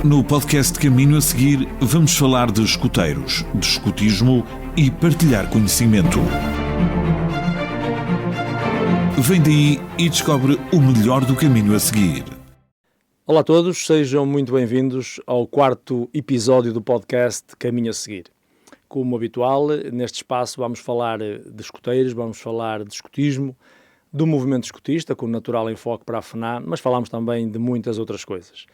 No podcast Caminho a Seguir, vamos falar de escuteiros, de escutismo e partilhar conhecimento. Vem daí e descobre o melhor do caminho a seguir. Olá a todos, sejam muito bem-vindos ao quarto episódio do podcast Caminho a Seguir. Como habitual, neste espaço vamos falar de escuteiros, vamos falar de escutismo, do movimento escutista, com natural enfoque para a FNA, mas falamos também de muitas outras coisas.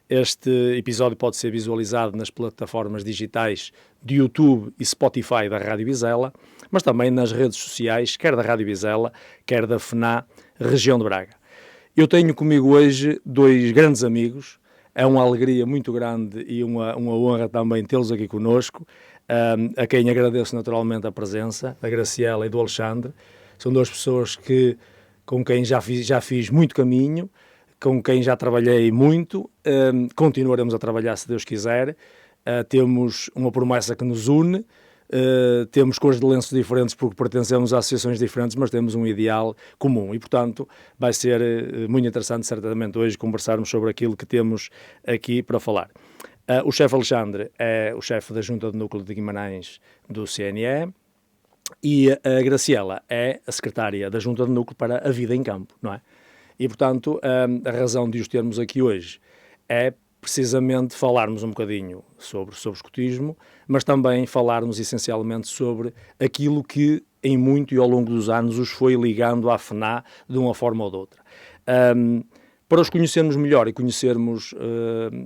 Este episódio pode ser visualizado nas plataformas digitais de YouTube e Spotify da Rádio Vizela, mas também nas redes sociais, quer da Rádio Vizela, quer da FNA, Região de Braga. Eu tenho comigo hoje dois grandes amigos, é uma alegria muito grande e uma honra também tê-los aqui connosco, a quem agradeço naturalmente a presença, da Graciela e do Alexandre. São duas pessoas com quem já fiz muito caminho, com quem já trabalhei muito, continuaremos a trabalhar se Deus quiser, temos uma promessa que nos une, temos cores de lenços diferentes porque pertencemos a associações diferentes, mas temos um ideal comum e, portanto, vai ser muito interessante certamente hoje conversarmos sobre aquilo que temos aqui para falar. O chefe Alexandre é o chefe da Junta de Núcleo de Guimarães do CNE e a Graciela é a secretária da Junta de Núcleo para a Vida em Campo, não é? E, portanto, a razão de os termos aqui hoje é precisamente falarmos um bocadinho sobre escutismo, mas também falarmos essencialmente sobre aquilo que em muito e ao longo dos anos os foi ligando à FNA de uma forma ou de outra. Para os conhecermos melhor e conhecermos,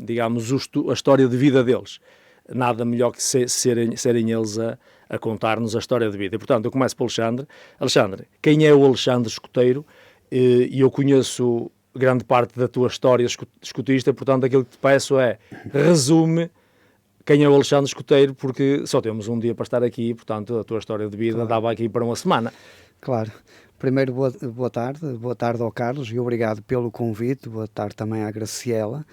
digamos, a história de vida deles, nada melhor que serem eles a contar-nos a história de vida. E, portanto, eu começo pelo Alexandre. Alexandre, quem é o Alexandre Escuteiro? E eu conheço grande parte da tua história escutista, portanto aquilo que te peço é, resume quem é o Alexandre Escuteiro, porque só temos um dia para estar aqui, portanto a tua história de vida claro. Dava aqui para uma semana. Claro. Primeiro, boa tarde ao Carlos e obrigado pelo convite, boa tarde também à Graciela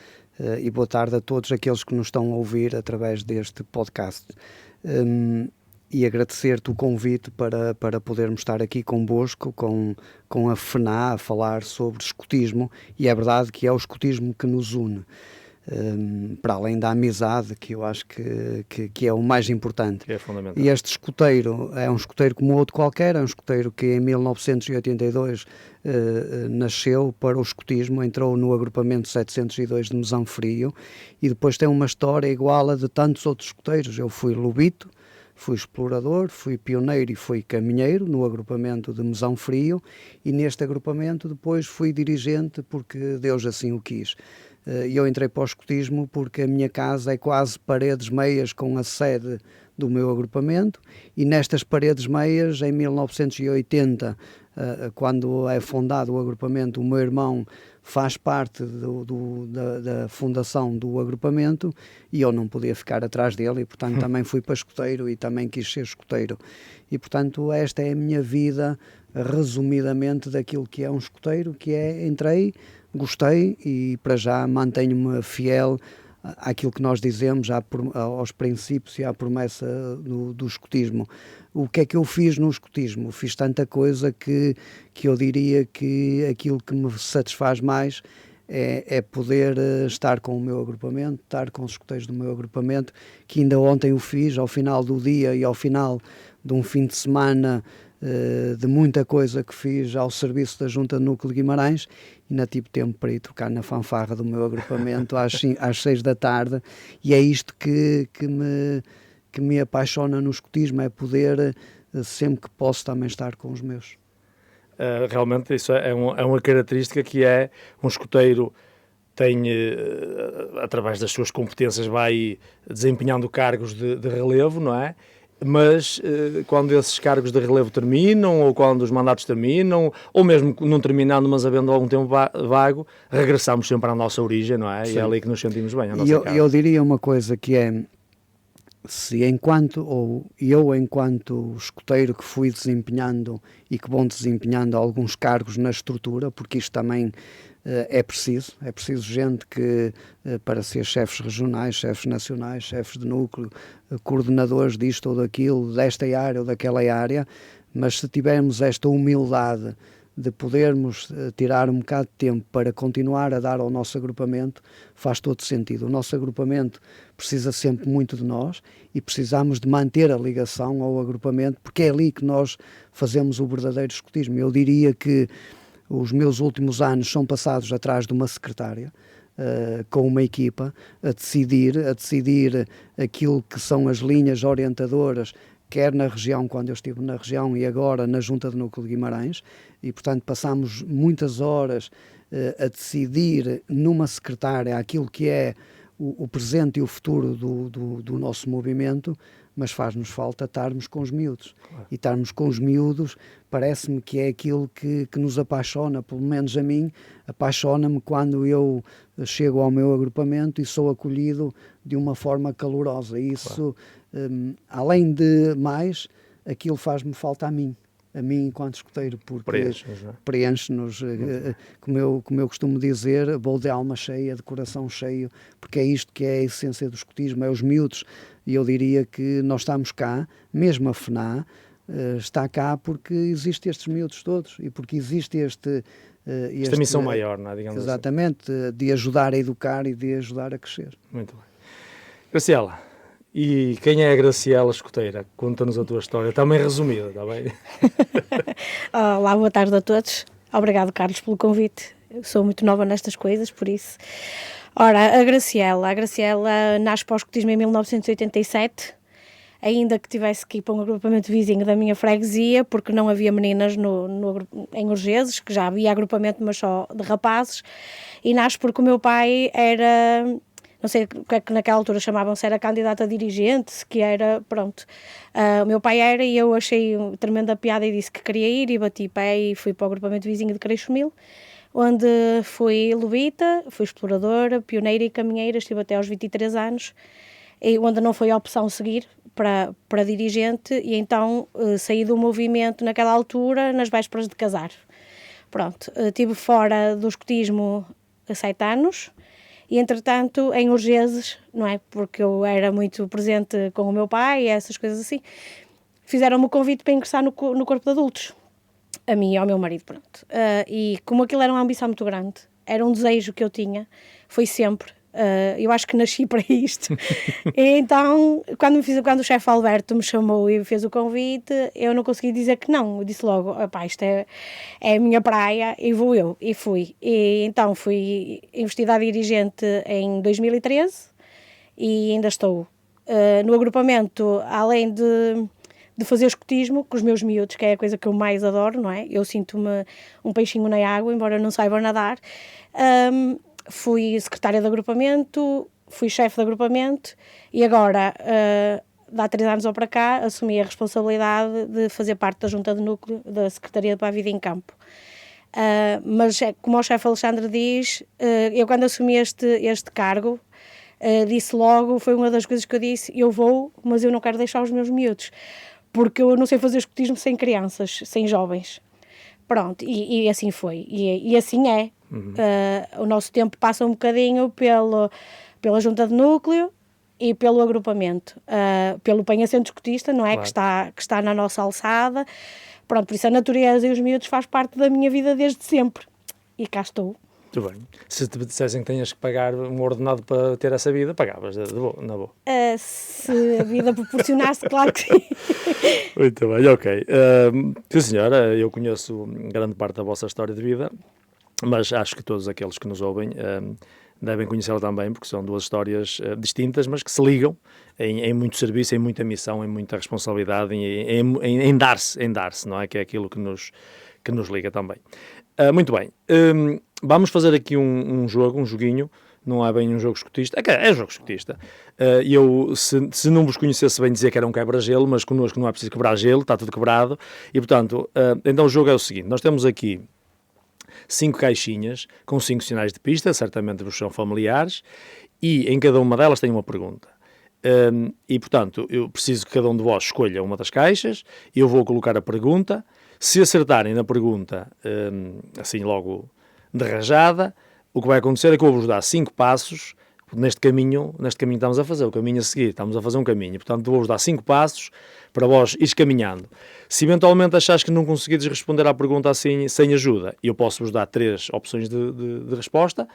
e boa tarde a todos aqueles que nos estão a ouvir através deste podcast. E agradecer-te o convite para podermos estar aqui convosco, com a FNA, a falar sobre escutismo, e é verdade que é o escutismo que nos une, para além da amizade, que eu acho que é o mais importante. É fundamental. E este escuteiro é um escuteiro como outro qualquer, é um escuteiro que em 1982 nasceu para o escutismo, entrou no agrupamento 702 de Mesão Frio, e depois tem uma história igual a de tantos outros escuteiros. Eu fui lobito, fui explorador, fui pioneiro e fui caminheiro no agrupamento de Mesão Frio, e neste agrupamento depois fui dirigente porque Deus assim o quis. E eu entrei para o escutismo porque a minha casa é quase paredes meias com a sede do meu agrupamento, e nestas paredes meias, em 1980, quando é fundado o agrupamento, o meu irmão faz parte da fundação do agrupamento e eu não podia ficar atrás dele, e portanto também fui para escuteiro e também quis ser escuteiro. E portanto esta é a minha vida, resumidamente, daquilo que é um escuteiro, que é, entrei, gostei e para já mantenho-me fiel àquilo que nós dizemos, aos princípios e à promessa do escutismo. O que é que eu fiz no escutismo? Fiz tanta coisa que eu diria que aquilo que me satisfaz mais é poder estar com o meu agrupamento, estar com os escuteiros do meu agrupamento, que ainda ontem o fiz, ao final do dia e ao final de um fim de semana de muita coisa que fiz ao serviço da Junta de Núcleo de Guimarães, e ainda tive tempo para ir tocar na fanfarra do meu agrupamento às 6 da tarde, e é isto que me apaixona no escutismo, é poder, sempre que posso, também estar com os meus. Realmente isso é uma característica que é um escuteiro tem, através das suas competências, vai desempenhando cargos de relevo, não é? Mas quando esses cargos de relevo terminam, ou quando os mandatos terminam, ou mesmo não terminando, mas havendo algum tempo vago, regressamos sempre à nossa origem, não é? Sim. E é ali que nos sentimos bem, a nossa casa. Eu diria uma coisa que é, eu enquanto escuteiro que fui desempenhando e que vão desempenhando alguns cargos na estrutura, porque isto também é preciso gente que, para ser chefes regionais, chefes nacionais, chefes de núcleo, coordenadores disto ou daquilo, desta área ou daquela área, mas se tivermos esta humildade de podermos tirar um bocado de tempo para continuar a dar ao nosso agrupamento, faz todo sentido. O nosso agrupamento precisa sempre muito de nós e precisamos de manter a ligação ao agrupamento, porque é ali que nós fazemos o verdadeiro escotismo. Eu diria que os meus últimos anos são passados atrás de uma secretária, com uma equipa, a decidir aquilo que são as linhas orientadoras, quer na região, quando eu estive na região, e agora na Junta de Núcleo de Guimarães, e portanto passámos muitas horas a decidir numa secretária aquilo que é o presente e o futuro do nosso movimento, mas faz-nos falta estarmos com os miúdos. Claro. E estarmos com os miúdos parece-me que é aquilo que nos apaixona, pelo menos a mim, apaixona-me quando eu chego ao meu agrupamento e sou acolhido de uma forma calorosa. Isso, claro. Além de mais, aquilo faz-me falta a mim enquanto escoteiro, porque preenche-nos, como eu costumo dizer, vou de alma cheia, de coração cheio, porque é isto que é a essência do escotismo, é os miúdos, e eu diria que nós estamos cá, mesmo a FNA está cá porque existem estes miúdos todos, e porque existe esta missão maior, não é? Digamos exatamente, assim. De ajudar a educar e de ajudar a crescer. Muito bem. Graciela, e quem é a Graciela Escoteira? Conta-nos a tua história, também resumida, está bem? Olá, boa tarde a todos. Obrigado, Carlos, pelo convite. Eu sou muito nova nestas coisas, por isso. Ora, a Graciela nasce para o escotismo em 1987, ainda que tivesse que ir para um agrupamento vizinho da minha freguesia, porque não havia meninas em Urgeses, que já havia agrupamento, mas só de rapazes, e nasce porque o meu pai era... não sei o que é que naquela altura chamavam, se era candidato a dirigente, se que era, pronto. O meu pai era, e eu achei tremenda piada e disse que queria ir, e bati pé e fui para o agrupamento vizinho de Creixomil, onde fui lobita, fui exploradora, pioneira e caminheira, estive até aos 23 anos, e onde não foi a opção seguir para dirigente, e então saí do movimento naquela altura, nas vésperas de casar. Pronto, estive fora do escotismo há 7 anos, e entretanto em Urgeses, não é, porque eu era muito presente com o meu pai e essas coisas assim, fizeram-me o convite para ingressar no corpo de adultos, a mim e ao meu marido, pronto. E como aquilo era uma ambição muito grande, era um desejo que eu tinha, foi sempre, eu acho que nasci para isto. E então, quando o chefe Alberto me chamou e fez o convite, eu não consegui dizer que não, eu disse logo, isto é a minha praia, e vou eu, e fui. E então fui investida a dirigente em 2013, e ainda estou no agrupamento, além de fazer escotismo com os meus miúdos, que é a coisa que eu mais adoro, não é? Eu sinto-me um peixinho na água, embora eu não saiba nadar. Fui secretária de agrupamento, fui chefe de agrupamento, e agora, há 3 anos ou para cá, assumi a responsabilidade de fazer parte da junta de núcleo da Secretaria para a Vida em Campo. Mas, como o chefe Alexandre diz, eu quando assumi este cargo, disse logo, foi uma das coisas que eu disse, eu vou, mas eu não quero deixar os meus miúdos, porque eu não sei fazer escotismo sem crianças, sem jovens. Pronto, e assim foi, e assim é. Uhum. O nosso tempo passa um bocadinho pela junta de núcleo e pelo agrupamento, pelo Penha-Centro Escotista, não é? Claro. Que está na nossa alçada. Pronto, por isso a natureza e os miúdos faz parte da minha vida desde sempre. E cá estou. Muito bem. Se te dissessem que tenhas que pagar um ordenado para ter essa vida, pagavas, na boa. Se a vida proporcionasse, claro que sim. Muito bem, ok. Sim, senhora, eu conheço grande parte da vossa história de vida, mas acho que todos aqueles que nos ouvem devem conhecê-la também, porque são 2 histórias distintas, mas que se ligam em muito serviço, em muita missão, em muita responsabilidade, em dar-se, não é? Que é aquilo que nos liga também. Muito bem. Vamos fazer aqui um joguinho, não é bem um jogo escotista, é jogo escotista. Eu, se não vos conhecesse bem dizer que era um quebra-gelo, mas connosco não é preciso quebrar gelo, está tudo quebrado, e portanto, então o jogo é o seguinte, nós temos aqui 5 caixinhas com 5 sinais de pista, certamente vos são familiares, e em cada uma delas tem uma pergunta. E portanto, eu preciso que cada um de vós escolha uma das caixas, eu vou colocar a pergunta, se acertarem na pergunta, assim logo de rajada, o que vai acontecer é que eu vou-vos dar 5 passos, Neste caminho estamos a fazer, o caminho a seguir, estamos a fazer um caminho. Portanto, vou-vos dar 5 passos para vós ires caminhando. Se eventualmente achares que não conseguires responder à pergunta assim, sem ajuda, eu posso-vos dar 3 opções de resposta.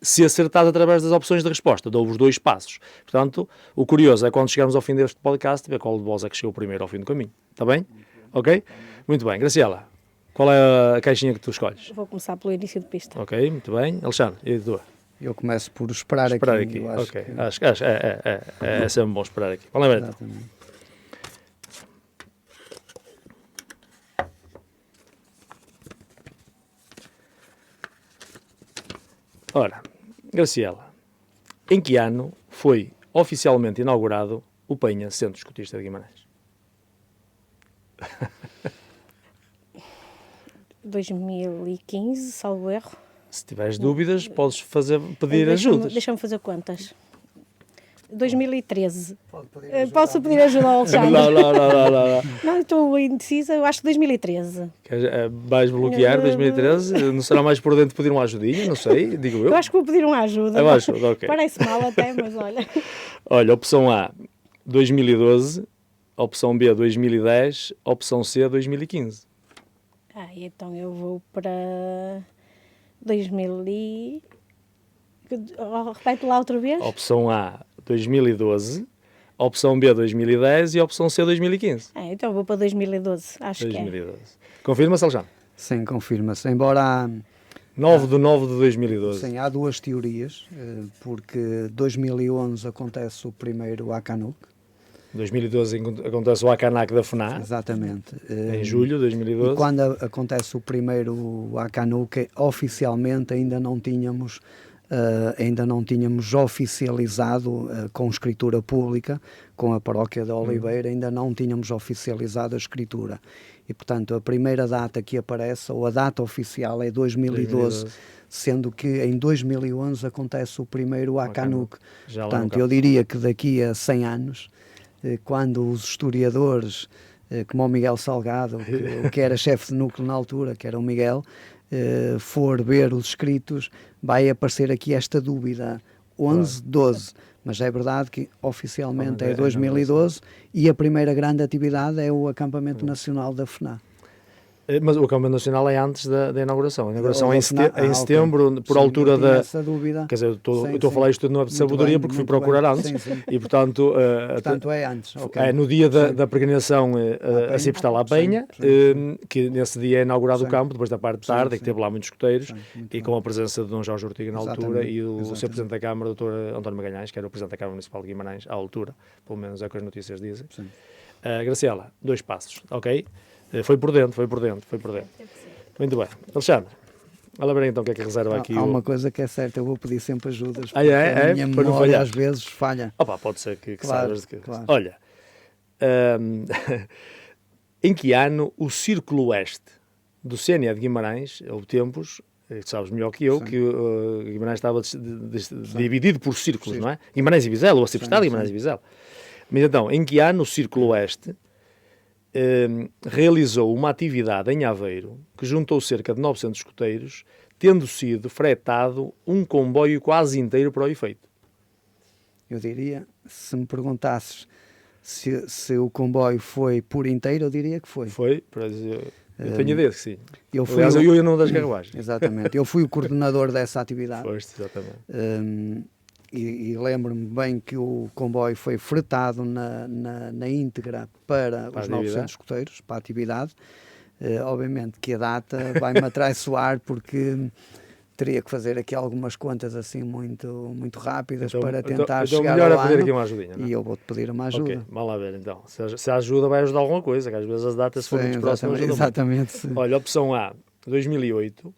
Se acertares através das opções de resposta, dou-vos 2 passos. Portanto, o curioso é quando chegarmos ao fim deste podcast, ver qual de vós é que chegou primeiro ao fim do caminho. Está bem? Ok? Muito bem. Graciela, qual é a caixinha que tu escolhes? Vou começar pelo início de pista. Ok, muito bem. Alexandre, e tu? Eu começo por esperar aqui. Eu acho Ok, que... acho é sempre bom esperar aqui. Vamos lá ver então. Exatamente. Ora, Graciela, em que ano foi oficialmente inaugurado o Penha Centro Escotista de Guimarães? 2015, salvo erro. Se tiveres dúvidas, podes pedir Deixa-me- ajudas. Deixa-me fazer contas. 2013. Pode pedir ajuda. Posso pedir ajuda ao Alexandre? Não. Não, estou indecisa, eu acho que 2013. Vais bloquear 2013? Não será mais prudente pedir uma ajudinha? Não sei, digo eu. Eu acho que vou pedir uma ajuda. Eu acho, ok. Parece mal até, mas olha. Olha, opção A, 2012, opção B, 2010, opção C, 2015. Então eu vou para 2000 e... Repete lá outra vez. Opção A, 2012, opção B, 2010 e opção C, 2015. Então eu vou para 2012, acho que é. 2012. Confirma-se, Alexandre? Sim, confirma-se. Embora 9 de 9 de 2012. sim, há 2 teorias, porque 2011 acontece o primeiro Acanuk. 2012 acontece o Acanac da FNA, Exatamente. em julho de 2012. E quando acontece o primeiro Acanuk, oficialmente ainda não tínhamos oficializado com escritura pública, com a paróquia de Oliveira, ainda não tínhamos oficializado a escritura. E, portanto, a primeira data que aparece, ou a data oficial, é 2012, sendo que em 2011 acontece o primeiro Acanuk. Portanto, eu diria que daqui a 100 anos, quando os historiadores, como o Miguel Salgado, que era chefe de núcleo na altura, que era o Miguel, for ver os escritos, vai aparecer aqui esta dúvida, 11, 12, mas é verdade que oficialmente é 2012 e a primeira grande atividade é o acampamento nacional da FNA. Mas o acampamento nacional é antes da inauguração. A inauguração é em setembro, okay. por Sim, altura da... essa dúvida. Quer dizer, eu estou a falar isto tudo de sabedoria porque fui procurar antes. Sim. E, portanto... Portanto, é antes. Okay. É no dia da peregrinação a Cipestal à Penha, que nesse dia é inaugurado o campo, depois da parte de tarde, que teve lá muitos escuteiros, e com a presença de Dom Jorge Ortiga na altura e o Sr. Presidente da Câmara, Dr. António Magalhães, que era o Presidente da Câmara Municipal de Guimarães, à altura, pelo menos é o que as notícias dizem. Graciela, 2 passos, ok? Foi por dentro. Muito bem. Alexandre, olha bem então o que é que reserva aqui. Há uma coisa que é certa, eu vou pedir sempre ajudas, porque a minha para não memória falhar. às vezes falha. Opa, pode ser que Claro, saibas de que... claro. Olha, em que ano o Círculo Oeste do CNE de Guimarães, houve tempos, tu sabes melhor que eu, que Guimarães estava dividido por círculos, não é? Guimarães e Vizela, ou a Cipestal, Guimarães e Vizela. Mas então, em que ano o Círculo Oeste realizou uma atividade em Aveiro que juntou cerca de 900 escoteiros, tendo sido fretado um comboio quase inteiro para o efeito? Eu diria, se me perguntasses se o comboio foi por inteiro, eu diria que foi. Foi? Eu tenho ideia que sim. Aliás, eu ia numa das carruagens. Exatamente. Eu fui o coordenador dessa atividade. Foste, exatamente. E lembro-me bem que o comboio foi fretado na íntegra para os 900 escoteiros, para a atividade. Obviamente que a data vai-me atraiçoar porque teria que fazer aqui algumas contas assim muito rápidas para tentar chegar melhor ao é pedir ano, aqui uma ajudinha, não é? e eu vou-te pedir uma ajuda. Ok, vamos lá ver então. Se a ajuda vai ajudar alguma coisa, que às vezes as datas foram muito próximas. Exatamente. Sim. Olha, opção A, 2008,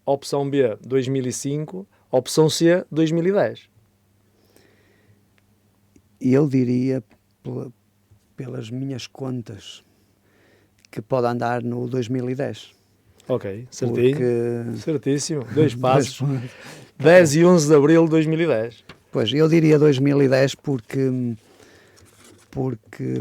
opção B, 2005, opção C, 2010. E eu diria, pelas minhas contas, que pode andar no 2010. Ok, certinho. Certíssimo. 2 passos. 2 10 e 11 de abril de 2010. Pois, eu diria 2010 porque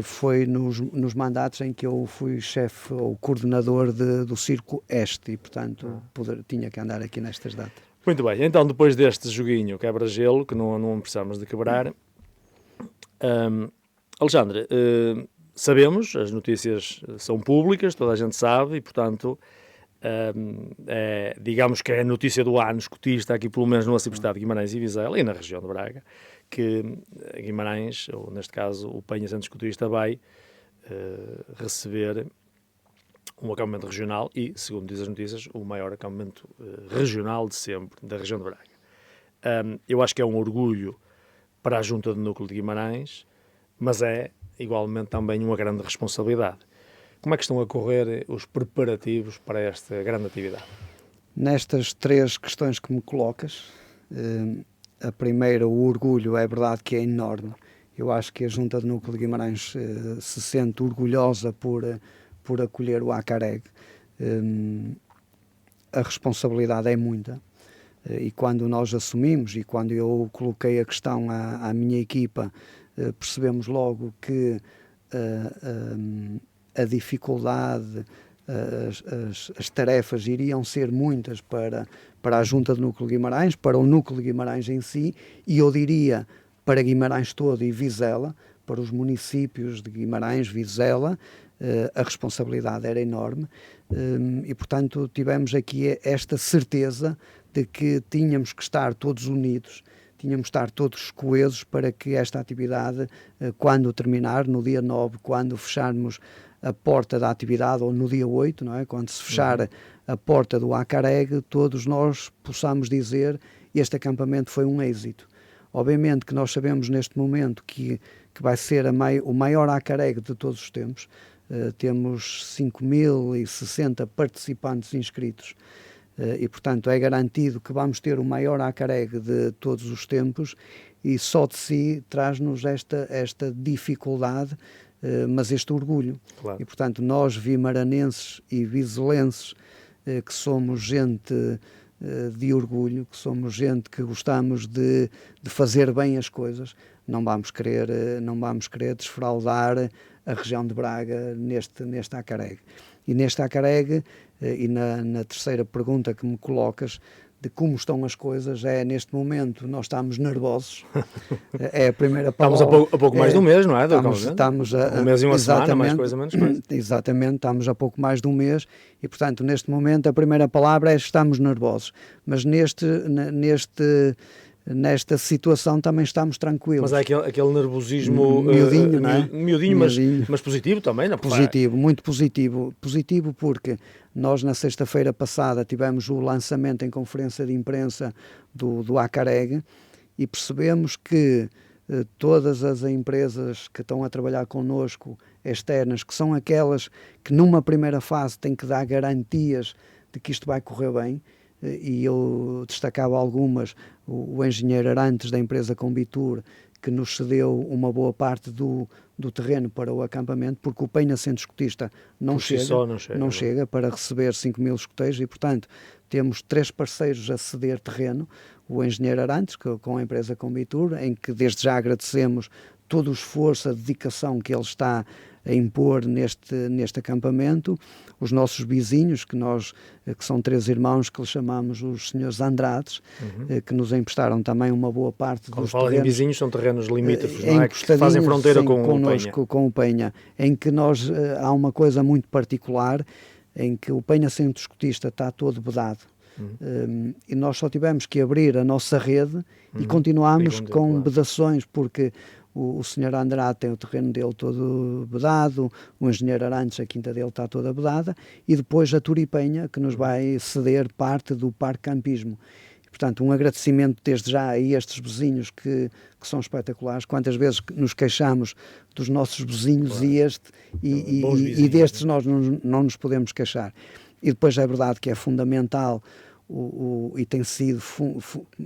foi nos mandatos em que eu fui chefe ou coordenador do Circo Este e, portanto, tinha que andar aqui nestas datas. Muito bem, então depois deste joguinho quebra-gelo, que não precisamos de quebrar, Alexandre, sabemos, as notícias são públicas, toda a gente sabe, e portanto, digamos que é a notícia do ano escotista, aqui pelo menos no Arciprestado de Guimarães e Vizela, e na região de Braga, que Guimarães, ou neste caso o Penha Centro Escotista, vai receber um acampamento regional e, segundo diz as notícias, o maior acampamento regional de sempre da região de Braga. Eu acho que é um orgulho para a Junta de Núcleo de Guimarães, mas é igualmente também uma grande responsabilidade. Como é que estão a correr os preparativos para esta grande atividade? Nestas três questões que me colocas, a primeira, o orgulho, é verdade que é enorme. Eu acho que a Junta de Núcleo de Guimarães se sente orgulhosa por acolher o Acareg. A responsabilidade é muita. E quando nós assumimos, e quando eu coloquei a questão à minha equipa, percebemos logo que a dificuldade, as tarefas iriam ser muitas para a Junta de Núcleo de Guimarães, para o Núcleo de Guimarães em si, e eu diria para Guimarães todo e Vizela, para os municípios de Guimarães, Vizela, a responsabilidade era enorme, e portanto tivemos aqui esta certeza de que tínhamos que estar todos unidos, tínhamos que estar todos coesos para que esta atividade, quando terminar, no dia 9, quando fecharmos a porta da atividade, ou no dia 8, não é? Quando se fechar a porta do Acareg, todos nós possamos dizer que este acampamento foi um êxito. Obviamente que nós sabemos neste momento que vai ser o maior Acareg de todos os tempos. Temos 5.060 participantes inscritos e, portanto, é garantido que vamos ter o maior Acareg de todos os tempos, e só de si traz-nos esta dificuldade, mas este orgulho. Claro. E, portanto, nós vimaranenses e vizelenses, que somos gente de orgulho, que somos gente que gostamos de fazer bem as coisas, não vamos querer desfraudar a região de Braga neste Acareg. E neste Acareg, e na terceira pergunta que me colocas, de como estão as coisas, neste momento nós estamos nervosos, é a primeira palavra. Estamos a pouco mais de um mês, não é? Estamos um mês e uma semana, mais coisa, menos coisa. Exatamente, estamos a pouco mais de um mês e, portanto, neste momento a primeira palavra é estamos nervosos, mas nesta situação também estamos tranquilos. Mas há aquele nervosismo miudinho, não é? Miudinho, mas positivo também, não é? Positivo, muito positivo. Positivo porque nós na sexta-feira passada tivemos o lançamento em conferência de imprensa do Acareg e percebemos que todas as empresas que estão a trabalhar connosco, externas, que são aquelas que numa primeira fase têm que dar garantias de que isto vai correr bem, e eu destacava algumas, o engenheiro Arantes da empresa Combitur, que nos cedeu uma boa parte do terreno para o acampamento, porque o Penha Centro Escotista não chega para receber 5.000 escoteiros, e portanto temos 3 parceiros a ceder terreno, o engenheiro Arantes, com a empresa Combitur, em que desde já agradecemos todo o esforço, a dedicação que ele está a impor neste acampamento, os nossos vizinhos, que são 3 irmãos, que lhes chamamos os senhores Andrades, que nos emprestaram também uma boa parte dos terrenos. Quando falam em vizinhos, são terrenos limítrofes, não é? Que fazem fronteira com o Penha, em que há uma coisa muito particular, em que o Penha Centro Escotista está todo vedado. E nós só tivemos que abrir a nossa rede e continuamos com vedações, porque o senhor Andrade tem o terreno dele todo vedado, o engenheiro Arantes, a quinta dele está toda vedada, e depois a Turipenha, que nos vai ceder parte do Parque Campismo. E, portanto, um agradecimento desde já a estes vizinhos que são espetaculares. Quantas vezes nos queixamos dos nossos vizinhos, claro. e destes nós não nos podemos queixar. E depois é verdade que é fundamental e tem sido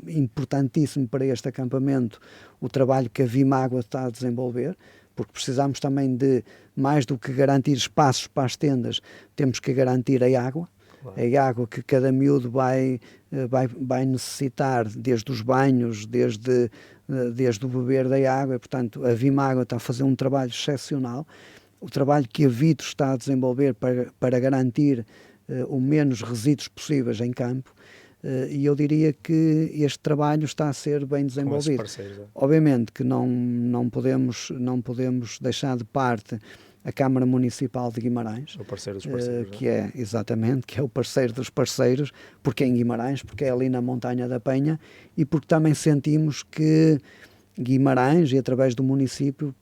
importantíssimo para este acampamento o trabalho que a Vimágua está a desenvolver, porque precisamos também de, mais do que garantir espaços para as tendas, temos que garantir a água. Claro. A água que cada miúdo vai necessitar, desde os banhos, desde o beber da água, e, portanto, a Vimágua está a fazer um trabalho excepcional. O trabalho que a Vito está a desenvolver para garantir o menos resíduos possíveis em campo. e eu diria que este trabalho está a ser bem desenvolvido. Parceiros, Obviamente que não podemos deixar de parte a Câmara Municipal de Guimarães, o parceiro dos parceiros, que é o parceiro dos parceiros, porque é em Guimarães, porque é ali na Montanha da Penha, e porque também sentimos que Guimarães, e através do município,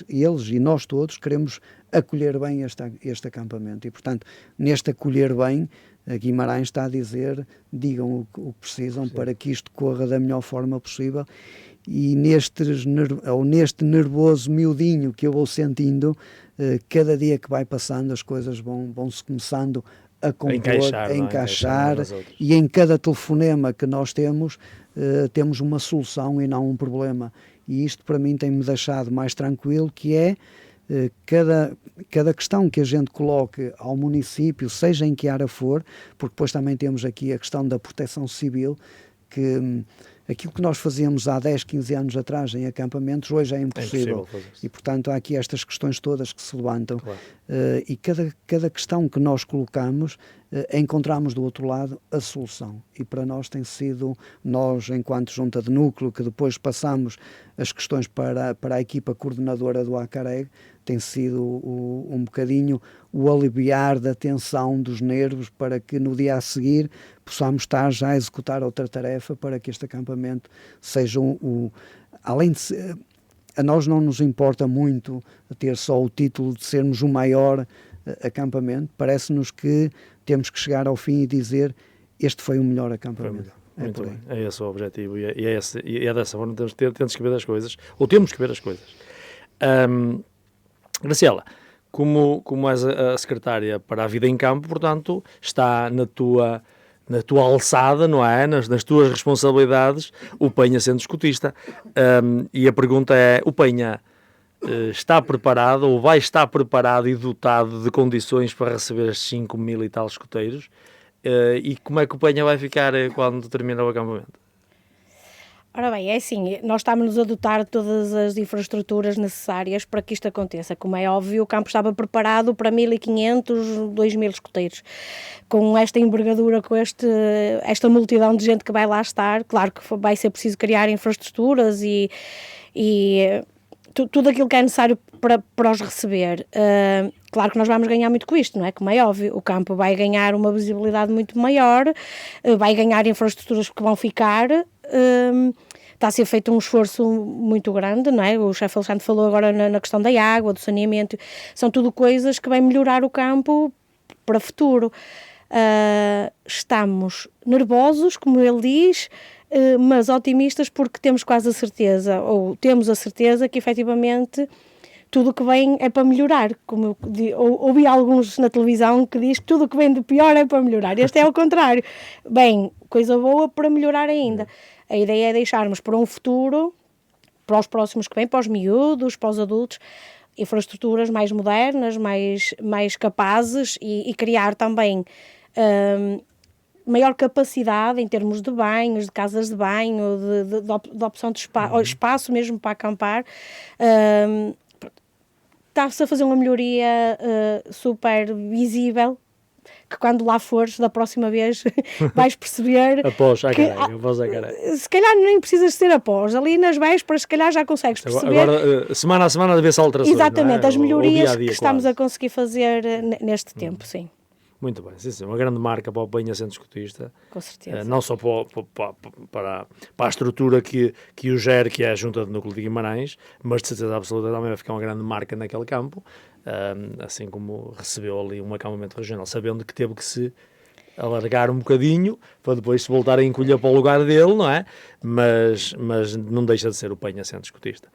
eles e nós todos queremos acolher bem este acampamento, e portanto, neste acolher bem, a Guimarães está a dizer, digam o que precisam para que isto corra da melhor forma possível, e neste nervoso miudinho que eu vou sentindo, cada dia que vai passando as coisas vão-se começando a compor, a encaixar, e em cada telefonema que nós temos uma solução e não um problema, e isto para mim tem-me deixado mais tranquilo, que é cada questão que a gente coloque ao município, seja em que área for, porque depois também temos aqui a questão da proteção civil, que aquilo que nós fazíamos há 10, 15 anos atrás em acampamentos, hoje é impossível. E, portanto, há aqui estas questões todas que se levantam. Claro. E cada questão que nós colocamos, encontramos do outro lado a solução. E para nós tem sido, nós, enquanto junta de núcleo, que depois passamos as questões para a equipa coordenadora do ACAREG, tem sido um bocadinho o aliviar da tensão, dos nervos, para que no dia a seguir possamos estar já a executar outra tarefa, para que este acampamento seja além de ser, a nós não nos importa muito ter só o título de sermos o maior acampamento, parece-nos que temos que chegar ao fim e dizer, este foi o melhor acampamento. Muito bem, é esse o objetivo, e é dessa forma que temos que ver as coisas, ou temos que ver as coisas. Graciela, como és a secretária para a vida em campo, portanto, está na tua alçada, não é? Nas tuas responsabilidades, o Penha sendo escotista. E a pergunta é, o Penha está preparado, ou vai estar preparado e dotado de condições para receber estes 5.000 e tal escoteiros? E como é que o Penha vai ficar quando terminar o acampamento? Ora bem, é assim, nós estamos a dotar de todas as infraestruturas necessárias para que isto aconteça. Como é óbvio, o campo estava preparado para 1.500, 2.000 escoteiros. Com esta envergadura, com esta multidão de gente que vai lá estar, claro que vai ser preciso criar infraestruturas e tudo aquilo que é necessário para os receber. Claro que nós vamos ganhar muito com isto, não é? Como é óbvio, o campo vai ganhar uma visibilidade muito maior, vai ganhar infraestruturas que vão ficar. Está a ser feito um esforço muito grande, não é? O chefe Alexandre falou agora na questão da água, do saneamento, são tudo coisas que vão melhorar o campo para o futuro. Estamos nervosos, como ele diz, mas otimistas, porque temos quase a certeza, ou temos a certeza que efetivamente tudo o que vem é para melhorar. Como ouvi alguns na televisão que diz que tudo o que vem de pior é para melhorar. Este é o contrário. Bem, coisa boa para melhorar ainda. A ideia é deixarmos para um futuro, para os próximos que vêm, para os miúdos, para os adultos, infraestruturas mais modernas, mais capazes e criar também maior capacidade em termos de banhos, de casas de banho, de opção de espaço mesmo para acampar. Está-se a fazer uma melhoria super visível, que quando lá fores, da próxima vez, vais perceber... Após a carega. Se calhar nem precisas ser após, ali nas vésperas, se calhar já consegues perceber... Agora, semana a semana, de ver-se alterações. Exatamente, as melhorias dia a dia, que estamos quase a conseguir fazer neste tempo, sim. Muito bem, sim, uma grande marca para o Penha Centro Escotista. Com certeza. Não só para a estrutura que o gera, que é a Junta de Núcleo de Guimarães, mas de certeza absoluta também vai ficar uma grande marca naquele campo, assim como recebeu ali um acampamento regional, sabendo que teve que se alargar um bocadinho, para depois se voltar a encolher para o lugar dele, não é? Mas não deixa de ser o Penha Centro Escotista.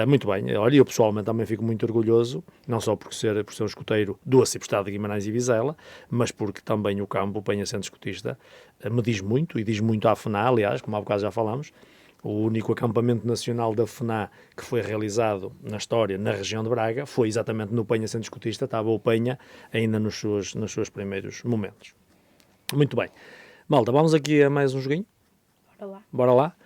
Muito bem, olha, eu pessoalmente também fico muito orgulhoso, não só por ser um escoteiro do Arciprestado de Guimarães e Vizela, mas porque também o campo, o Penha Centro Escotista, me diz muito, e diz muito à FNA, aliás, como há bocado já falámos, o único acampamento nacional da FNA que foi realizado na história, na região de Braga, foi exatamente no Penha Centro Escotista, estava o Penha ainda nos seus primeiros momentos. Muito bem. Malta, vamos aqui a mais um joguinho? Bora lá. Bora lá?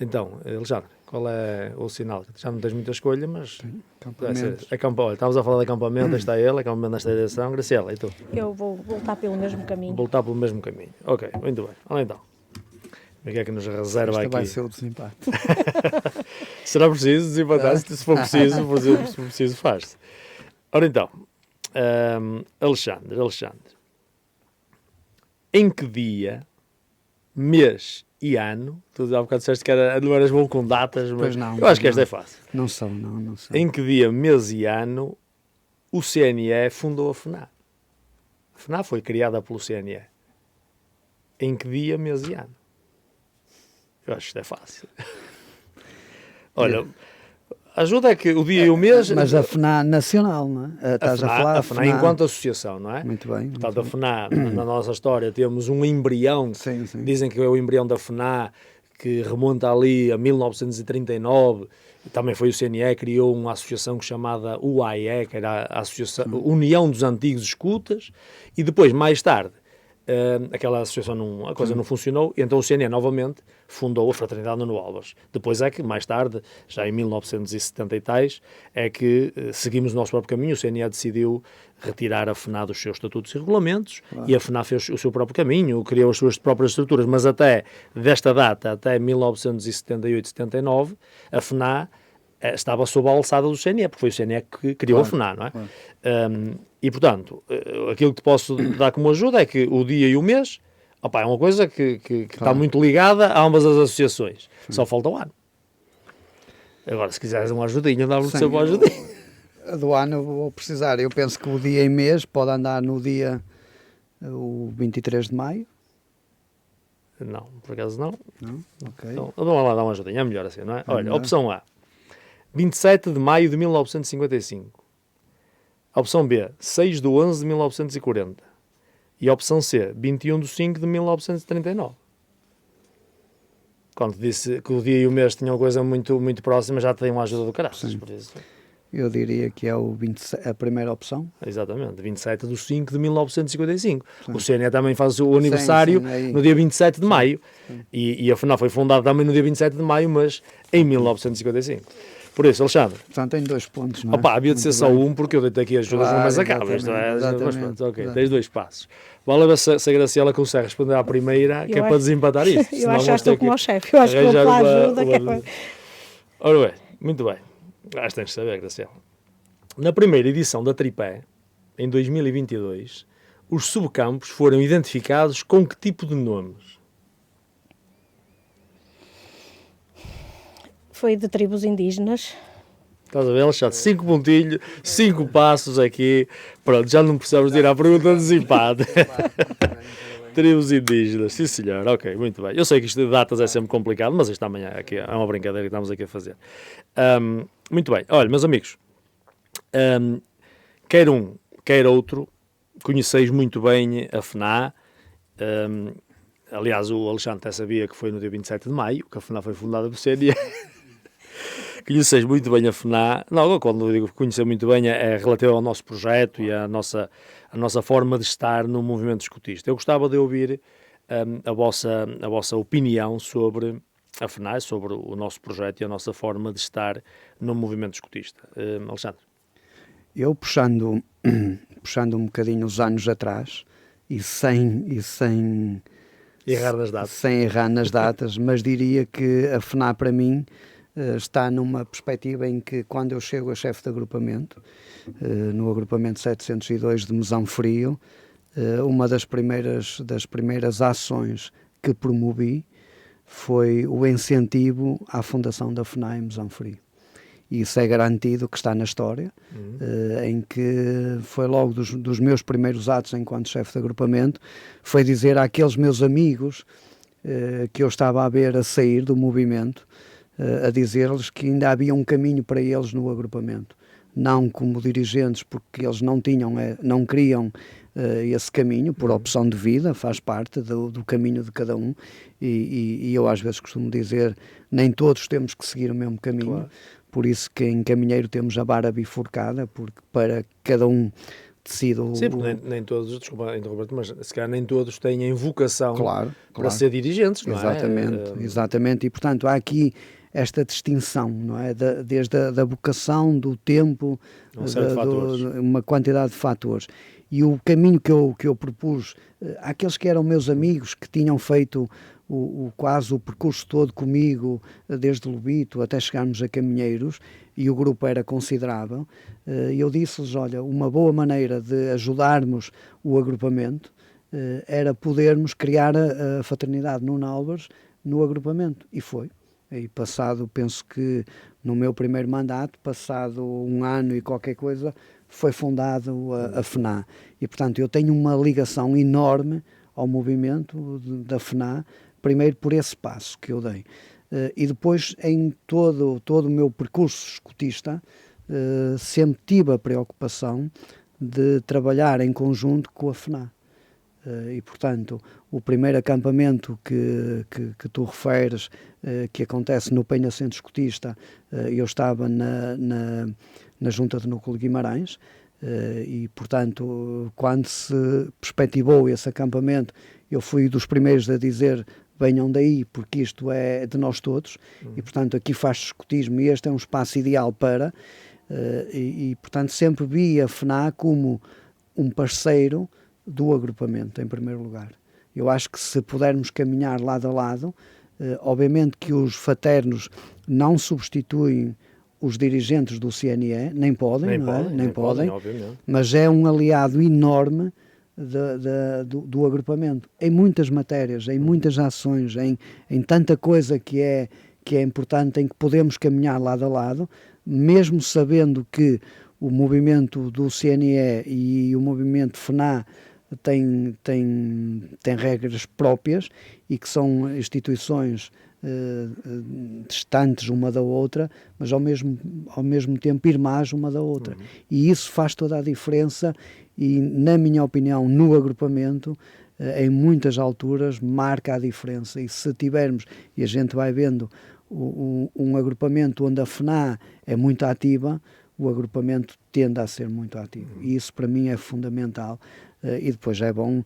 Então, Alexandre, Qual é o sinal? Já não tens muita escolha, mas... Acampamentos. Olha, estavas a falar de acampamento, aí está ele, acampamento nesta direção. Graciela, e tu? Eu vou voltar pelo mesmo caminho. Voltar pelo mesmo caminho. Ok, muito bem. Olha então. O que é que nos reserva Esta aqui? vai ser o desempate. Será preciso desempatar? Se for preciso, faz-se. Ora então, Alexandre, em que dia, mês e ano, tu há bocado disseste que não eras bom com datas, mas Pois não, eu acho que esta não. é fácil. Não são. Em que dia, mês e ano, o CNE fundou a FNA? A FNA foi criada pelo CNE. Em que dia, mês e ano? Eu acho que isto é fácil. Olha, a ajuda é que o dia e o mês... Mas a FNA nacional, não é? Estás a falar a FNA enquanto associação, não é? Muito bem. Portanto, a FNA, na nossa história, temos um embrião, Sim. dizem que é o embrião da FNA, que remonta ali a 1939, também foi o CNE, criou uma associação chamada UAE, que era a Associação, União dos Antigos Escutas, e depois, mais tarde, aquela associação, a coisa não funcionou, e então o CNE novamente fundou a Fraternidade Nuno Álvares. Depois é que, mais tarde, já em 1970 e tais, é que seguimos o nosso próprio caminho. O CNE decidiu retirar a FNA dos seus estatutos e regulamentos, e a FNA fez o seu próprio caminho, criou as suas próprias estruturas, mas até desta data, até 1978, 79, a FNA estava sob a alçada do CNE, porque foi o CNE que criou a FNA, não é? E, portanto, aquilo que te posso dar como ajuda é que o dia e o mês, opa, é uma coisa que está muito ligada a ambas as associações. Só falta o ano. Agora, se quiseres uma ajudinha, dá-me sempre uma ajudinha. A do ano eu vou precisar. Eu penso que o dia e mês pode andar no dia o 23 de maio. Não, por acaso não. Não? Ok. Então, vamos lá dar uma ajudinha, é melhor assim, não é? Olha, opção A, 27 de maio de 1955. A opção B, 6 de 11 de 1940. E a opção C, 21 de 5 de 1939. Quando disse que o dia e o mês tinham coisa muito, muito próxima, já tem uma ajuda do caraças, por isso. Eu diria que é a primeira opção. Exatamente, 27 de 5 de 1955. O CNE também faz o aniversário aí. no dia 27 de maio. E a FNA foi fundada também no dia 27 de maio, mas em 1955. Por isso, Alexandre, Portanto, tem 2 pontos, não é? opa, havia de ser só um, porque eu deitei aqui ajudas, Claro, mas acaba. Isto é, exatamente, mas pronto, ok, exatamente. tens 2 passos. Vale ver se a Graciela consegue responder à primeira, que é para desempatar isto. Eu acho que já estou como o chefe. Eu acho que vou pela ajuda. Ora bem, muito bem. Acho que tens de saber, Graciela. Na primeira edição da Tripé, em 2022, os subcampos foram identificados com que tipo de nomes? Foi de tribos indígenas. Estás a ver, Alexandre? 5 pontilhos, 5 passos aqui. Pronto, já não precisamos de ir à pergunta de desempate. Tribos indígenas, sim senhor, ok, muito bem. Eu sei que isto de datas é sempre complicado, mas isto também aqui é uma brincadeira que estamos aqui a fazer. Muito bem, olha, meus amigos, quer um, quer outro, conheceis muito bem a FNA. Aliás, o Alexandre até sabia que foi no dia 27 de maio, que a FNA foi fundada por CNE. Conheceis muito bem a FNA. Não, quando eu digo conhecer muito bem, é relativo ao nosso projeto e à nossa forma de estar no movimento escutista. Eu gostava de ouvir a vossa opinião sobre a FNA, sobre o nosso projeto e a nossa forma de estar no movimento escutista. Alexandre. Eu puxando um bocadinho os anos atrás e sem errar nas datas, mas diria que a FNA para mim está numa perspectiva em que, quando eu chego a chefe de agrupamento, no agrupamento 702 de Mesão Frio, uma das primeiras ações que promovi foi o incentivo à fundação da FNA em Mesão Frio. E isso é garantido que está na história, em que foi logo dos meus primeiros atos enquanto chefe de agrupamento, foi dizer àqueles meus amigos que eu estava a ver a sair do movimento, a dizer-lhes que ainda havia um caminho para eles no agrupamento. Não como dirigentes, porque eles não queriam esse caminho, por opção de vida, faz parte do caminho de cada um, e eu às vezes costumo dizer, nem todos temos que seguir o mesmo caminho, claro. Por isso que em caminheiro temos a vara bifurcada, porque para cada um decide o... Sim, porque nem todos, desculpa interromper-te, mas se calhar nem todos têm vocação claro. Ser dirigentes, não exatamente, é? Exatamente, e portanto há aqui esta distinção, não é? Desde a vocação, do tempo, uma quantidade de fatores. E o caminho que eu propus àqueles que eram meus amigos, que tinham feito quase o percurso todo comigo, desde Lobito até chegarmos a Caminheiros, e o grupo era considerável, eu disse-lhes, olha, uma boa maneira de ajudarmos o agrupamento era podermos criar a Fraternidade Nuno Álvares no agrupamento, e foi. E passado, penso que no meu primeiro mandato, passado um ano e qualquer coisa, foi fundado a FNA. E, portanto, eu tenho uma ligação enorme ao movimento da FNA, primeiro por esse passo que eu dei. E depois, em todo o meu percurso escotista, sempre tive a preocupação de trabalhar em conjunto com a FNA. E, portanto, o primeiro acampamento que tu referes, que acontece no Penha Centro Escotista, eu estava na Junta de Núcleo de Guimarães, e, portanto, quando se perspectivou esse acampamento, eu fui dos primeiros a dizer: venham daí, porque isto é de nós todos, e, portanto, aqui faz-se escotismo, e este é um espaço ideal para, portanto, sempre vi a FNA como um parceiro do agrupamento, em primeiro lugar. Eu acho que se pudermos caminhar lado a lado, obviamente que os fraternos não substituem os dirigentes do CNE, nem podem, obviamente, mas é um aliado enorme do agrupamento, em muitas matérias, em muitas ações, em tanta coisa que é importante, em que podemos caminhar lado a lado, mesmo sabendo que o movimento do CNE e o movimento FNA têm regras próprias e que são instituições distantes uma da outra, mas ao mesmo tempo irmãs uma da outra. E isso faz toda a diferença e, na minha opinião, no agrupamento, em muitas alturas, marca a diferença. E se tivermos, e a gente vai vendo, um agrupamento onde a FNA é muito ativa, o agrupamento tende a ser muito ativo. E isso, para mim, é fundamental. E depois é bom,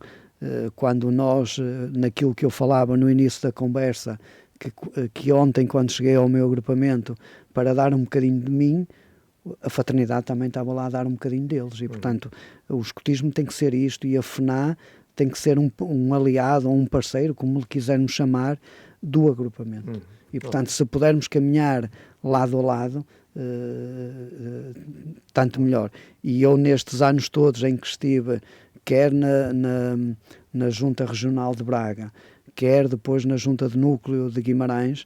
quando nós, naquilo que eu falava no início da conversa, que ontem, quando cheguei ao meu agrupamento, para dar um bocadinho de mim, a fraternidade também estava lá a dar um bocadinho deles. E, portanto, o escotismo tem que ser isto, e a FNA tem que ser um aliado ou um parceiro, como lhe quisermos chamar, do agrupamento. E, portanto, se pudermos caminhar lado a lado, tanto melhor. E eu, nestes anos todos em que estive, quer na Junta Regional de Braga, quer depois na Junta de Núcleo de Guimarães,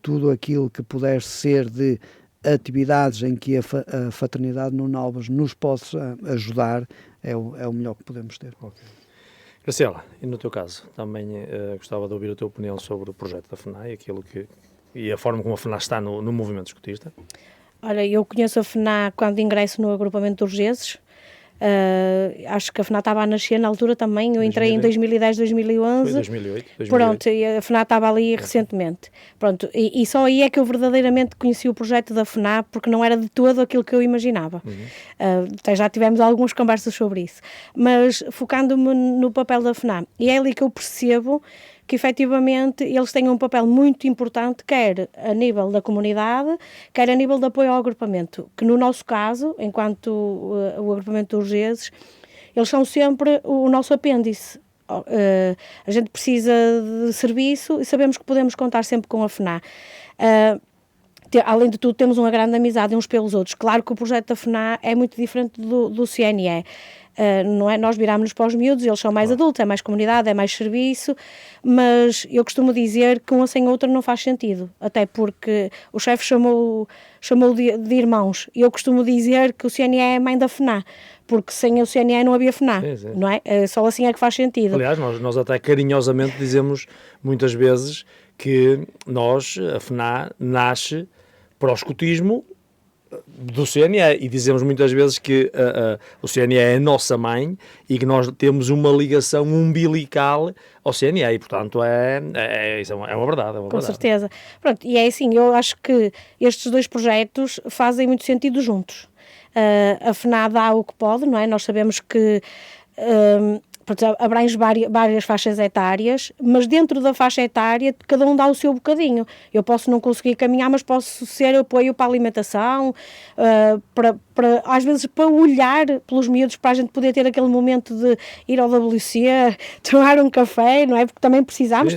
tudo aquilo que puder ser de atividades em que a Fraternidade Nuno Álvares nos possa ajudar, é o melhor que podemos ter. Okay. Graciela, e no teu caso, também gostava de ouvir a tua opinião sobre o projeto da FNA e a forma como a FNA está no movimento escotista. Olha, eu conheço a FNA quando ingresso no agrupamento dos Urgeses. Acho que a FNA estava a nascer na altura também. Eu entrei em 2010, 2011. Foi 2008. Pronto, e a FNA estava ali recentemente. Pronto, e só aí é que eu verdadeiramente conheci o projeto da FNA, porque não era de todo aquilo que eu imaginava. Até já tivemos algumas conversas sobre isso. Mas focando-me no papel da FNA, e é ali que eu percebo que efetivamente eles têm um papel muito importante, quer a nível da comunidade, quer a nível de apoio ao agrupamento, que no nosso caso, enquanto o agrupamento dos Urgeses, eles são sempre o nosso apêndice. A gente precisa de serviço e sabemos que podemos contar sempre com a FNA. Além de tudo, temos uma grande amizade uns pelos outros. Claro que o projeto da FNA é muito diferente do CNE. Não é? Nós virámos-nos para os miúdos, eles são mais adultos, é mais comunidade, é mais serviço, mas eu costumo dizer que uma sem outra não faz sentido, até porque o chefe chamou de irmãos, e eu costumo dizer que o CNE é a mãe da FNA, porque sem o CNE não havia FNA, sim. Não é? Só assim é que faz sentido. Aliás, nós até carinhosamente dizemos muitas vezes que a FNA nasce para o escotismo do CNE, e dizemos muitas vezes que o CNE é a nossa mãe e que nós temos uma ligação umbilical ao CNE, e portanto isso é uma verdade. Com certeza. Pronto, e é assim, eu acho que estes dois projetos fazem muito sentido juntos. A FNA dá o que pode, não é? Nós sabemos que portanto, abrange várias faixas etárias, mas dentro da faixa etária cada um dá o seu bocadinho. Eu posso não conseguir caminhar, mas posso ser apoio para a alimentação, às vezes para olhar pelos miúdos, para a gente poder ter aquele momento de ir ao WC, tomar um café, não é? Porque também precisamos,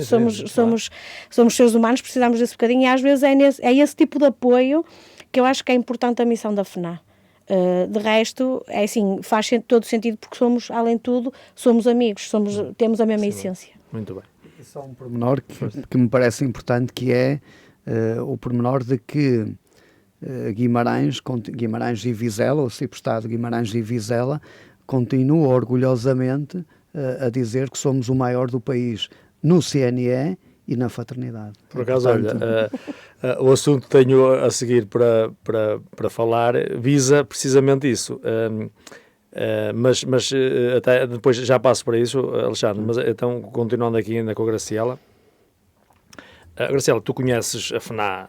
somos seres humanos, precisamos desse bocadinho, e às vezes é esse tipo de apoio que eu acho que é importante a missão da FNA. De resto, é assim, faz todo sentido, porque somos, além de tudo, somos amigos, temos a mesma essência. Muito bem. Só um pormenor que me parece importante, que é o pormenor de que Guimarães e Vizela, o Ciprestado de Guimarães e Vizela, continua orgulhosamente a dizer que somos o maior do país no CNE e na fraternidade. Por acaso, olha, o assunto que tenho a seguir para falar visa precisamente isso. Mas até depois já passo para isso, Alexandre, mas então, continuando aqui ainda com a Graciela. Graciela, tu conheces a FNA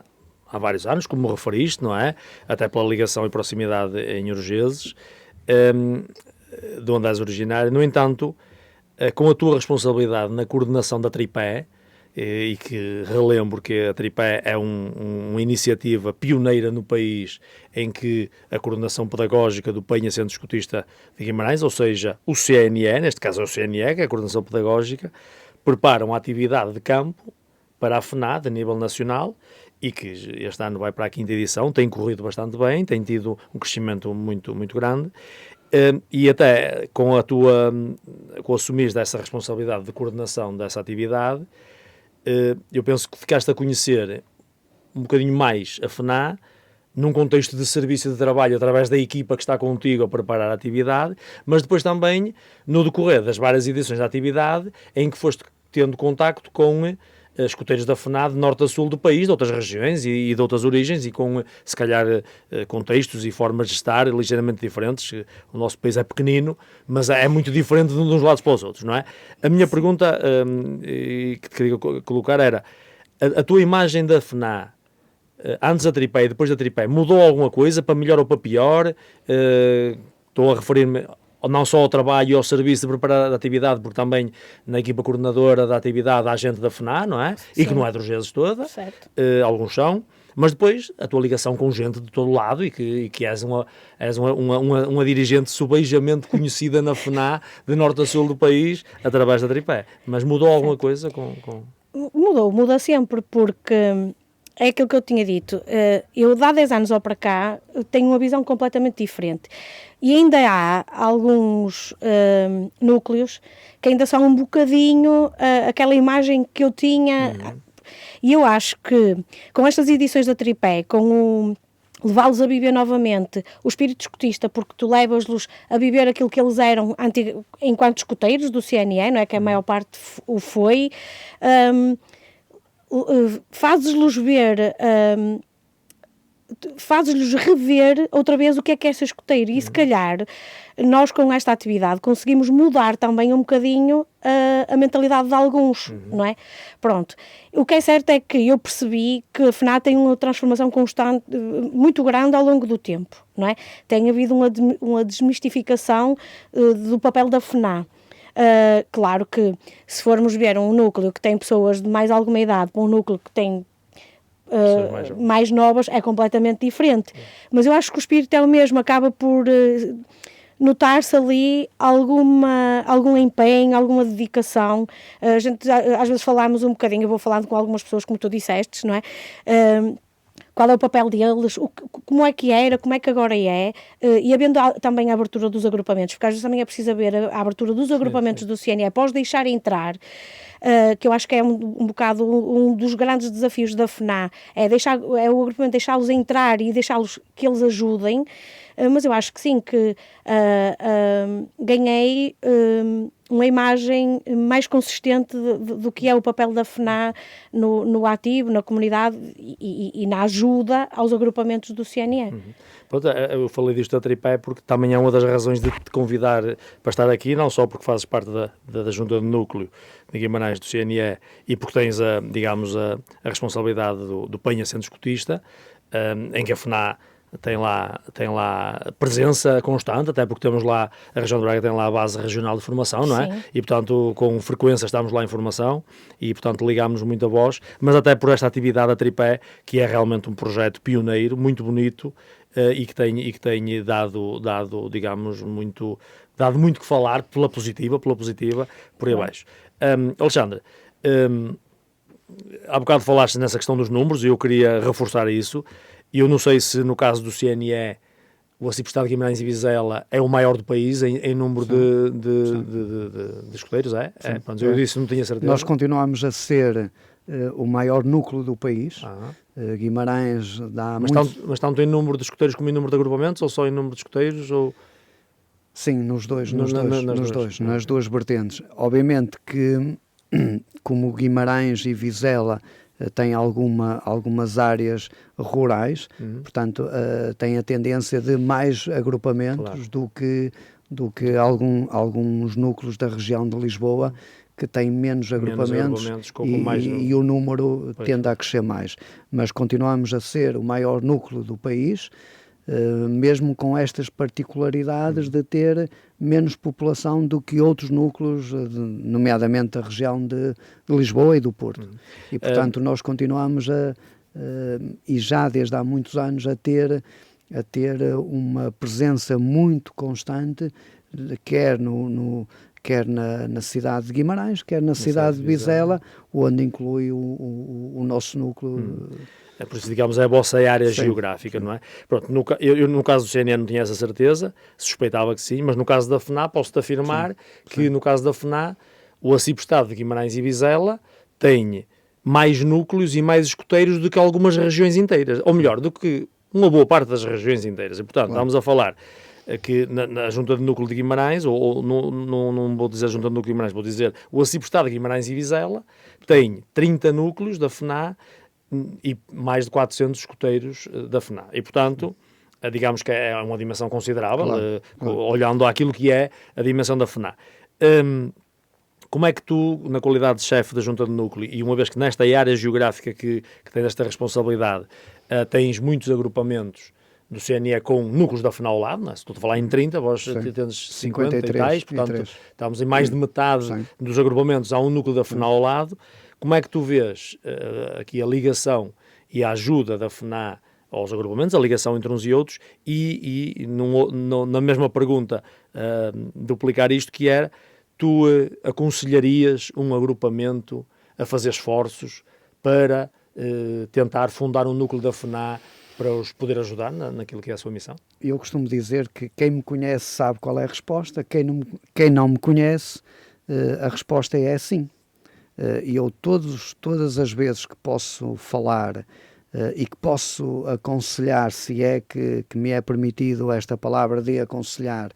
há vários anos, como referiste, não é? Até pela ligação e proximidade em Urgeses, de onde és originário. No entanto, com a tua responsabilidade na coordenação da Tripé, e que relembro que a Tripé é uma iniciativa pioneira no país em que a coordenação pedagógica do Penha Centro Escutista de Guimarães, ou seja, o CNE, neste caso é o CNE, que é a coordenação pedagógica, prepara uma atividade de campo para a FNA, de nível nacional, e que este ano vai para a 5ª edição, tem corrido bastante bem, tem tido um crescimento muito, muito grande, e até com o assumir dessa responsabilidade de coordenação dessa atividade, eu penso que ficaste a conhecer um bocadinho mais a FNA num contexto de serviço de trabalho através da equipa que está contigo a preparar a atividade, mas depois também no decorrer das várias edições da atividade em que foste tendo contacto com escuteiros da FNA de norte a sul do país, de outras regiões e de outras origens, e com, se calhar, contextos e formas de estar ligeiramente diferentes. O nosso país é pequenino, mas é muito diferente de uns lados para os outros, não é? A minha pergunta que te queria colocar era, a tua imagem da FNA, antes da Tripé e depois da Tripé, mudou alguma coisa, para melhor ou para pior? Estou a referir-me não só ao trabalho e ao serviço de preparar a atividade, porque também na equipa coordenadora da atividade há gente da FNA, não é? Sim. E que não é de Urgeses toda, alguns são, mas depois a tua ligação com gente de todo lado e que és uma dirigente subejamente conhecida na FNA de norte a sul do país, através da Tripé. Mas mudou alguma coisa com... Muda sempre, porque é aquilo que eu tinha dito. Eu, de há 10 anos ou para cá, tenho uma visão completamente diferente. E ainda há alguns núcleos que ainda são um bocadinho aquela imagem que eu tinha. E eu acho que com estas edições da Tripé, com levá-los a viver novamente o espírito escutista, porque tu levas-los a viver aquilo que eles eram enquanto escuteiros do CNE, não é? Que a maior parte o foi. Fazes-los ver... fazes-lhes rever outra vez o que é ser escuteiro, e se calhar nós com esta atividade conseguimos mudar também um bocadinho a mentalidade de alguns, não é? Pronto, o que é certo é que eu percebi que a FNA tem uma transformação constante, muito grande ao longo do tempo, não é? Tem havido uma desmistificação do papel da FNA. Claro que se formos ver um núcleo que tem pessoas de mais alguma idade para um núcleo que tem mais novas, é completamente diferente. Mas eu acho que o espírito é o mesmo, acaba por notar-se ali algum empenho, alguma dedicação. A gente, às vezes falamos um bocadinho, eu vou falando com algumas pessoas, como tu disseste, não é? Qual é o papel deles, como é que era, como é que agora é, e havendo também a abertura dos agrupamentos, porque às vezes também é preciso haver a abertura dos agrupamentos do CNE, após deixar entrar, que eu acho que é um bocado um dos grandes desafios da FNA, é o agrupamento deixá-los entrar e deixá-los que eles ajudem, mas eu acho que sim, que ganhei uma imagem mais consistente do que é o papel da FNA no ativo, na comunidade e na ajuda aos agrupamentos do CNE. Pronto, eu falei disto da Tripé porque também é uma das razões de te convidar para estar aqui, não só porque fazes parte da junta de núcleo de Guimarães do CNE e porque tens a responsabilidade do Penha Centro Escutista, em que a FNA tem lá presença constante, até porque temos lá, a região de Braga tem lá a base regional de formação, não é? Sim. E, portanto, com frequência estamos lá em formação e, portanto, ligamos muito a voz, mas até por esta atividade a Tripé, que é realmente um projeto pioneiro, muito bonito, e que tem dado, digamos, dado muito que falar pela positiva, por aí abaixo. Alexandre, há bocado falaste nessa questão dos números e eu queria reforçar isso. Eu não sei se no caso do CNE o Arciprestado de Guimarães e Vizela é o maior do país em número de escuteiros, é? Pronto, eu disse, não tinha certeza. Nós continuamos a ser o maior núcleo do país. Guimarães dá mas tanto em número de escuteiros como em número de agrupamentos, ou só em número de escuteiros? Ou... Sim, nos dois, nas duas vertentes. Obviamente que, como Guimarães e Vizela têm algumas áreas rurais, portanto, têm a tendência de mais agrupamentos do que alguns núcleos da região de Lisboa, que têm menos agrupamentos e o número tende a crescer mais. Mas continuamos a ser o maior núcleo do país, mesmo com estas particularidades de ter menos população do que outros núcleos, nomeadamente a região de Lisboa e do Porto. E, portanto, nós continuamos e já desde há muitos anos, a ter uma presença muito constante, quer na cidade de Guimarães, quer na cidade de Vizela, onde inclui o nosso núcleo. É por isso, digamos, é a vossa área geográfica, não é? Pronto, eu no caso do CNN não tinha essa certeza, suspeitava que sim, mas no caso da FNA posso-te afirmar que no caso da FNA o Arciprestado de Guimarães e Vizela tem mais núcleos e mais escuteiros do que algumas regiões inteiras, ou melhor, do que uma boa parte das regiões inteiras. E, portanto, estamos a falar que na Junta de Núcleo de Guimarães, ou não vou dizer Junta de Núcleo de Guimarães, vou dizer o Arciprestado de Guimarães e Vizela tem 30 núcleos da FNA e mais de 400 escuteiros da FNA. E, portanto, digamos que é uma dimensão considerável, olhando àquilo que é a dimensão da FNA. Como é que tu, na qualidade de chefe da Junta de Núcleo, e uma vez que nesta área geográfica que tens esta responsabilidade, tens muitos agrupamentos do CNE com núcleos da FNA ao lado, não é? Se estou a falar em 30, vós tens 50 e tais, portanto, estamos em mais de metade dos agrupamentos, há um núcleo da FNA ao lado. Como é que tu vês aqui a ligação e a ajuda da FNA aos agrupamentos, a ligação entre uns e outros, e na mesma pergunta duplicar isto, que era, tu aconselharias um agrupamento a fazer esforços para tentar fundar um núcleo da FNA para os poder ajudar naquilo que é a sua missão? Eu costumo dizer que quem me conhece sabe qual é a resposta, quem não me conhece, a resposta é sim. E eu todas as vezes que posso falar e que posso aconselhar, se é que me é permitido esta palavra de aconselhar,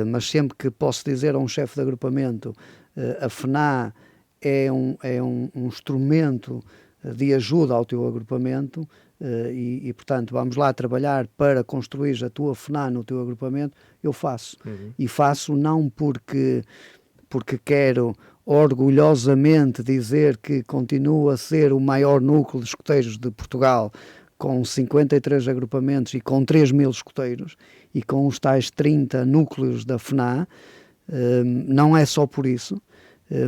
mas sempre que posso dizer a um chefe de agrupamento, a FNA é um instrumento de ajuda ao teu agrupamento, e portanto vamos lá trabalhar para construir a tua FNA no teu agrupamento, eu faço. E faço não porque quero orgulhosamente dizer que continua a ser o maior núcleo de escuteiros de Portugal, com 53 agrupamentos e com 3.000 escuteiros, e com os tais 30 núcleos da FNA, não é só por isso,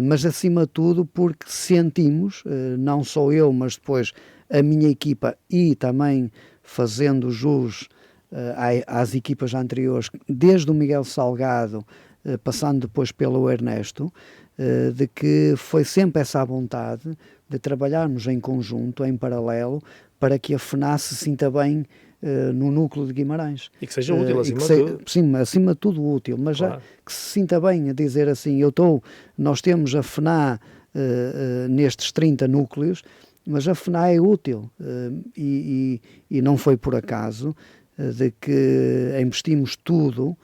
mas acima de tudo porque sentimos, não só eu, mas depois a minha equipa, e também fazendo jus às equipas anteriores, desde o Miguel Salgado, passando depois pelo Ernesto, de que foi sempre essa vontade de trabalharmos em conjunto, em paralelo, para que a FNA se sinta bem no núcleo de Guimarães. E que seja útil, acima de tudo. Sim, acima de tudo útil, mas já que se sinta bem a dizer assim, nós temos a FNA nestes 30 núcleos, mas a FNA é útil, e não foi por acaso de que investimos tudo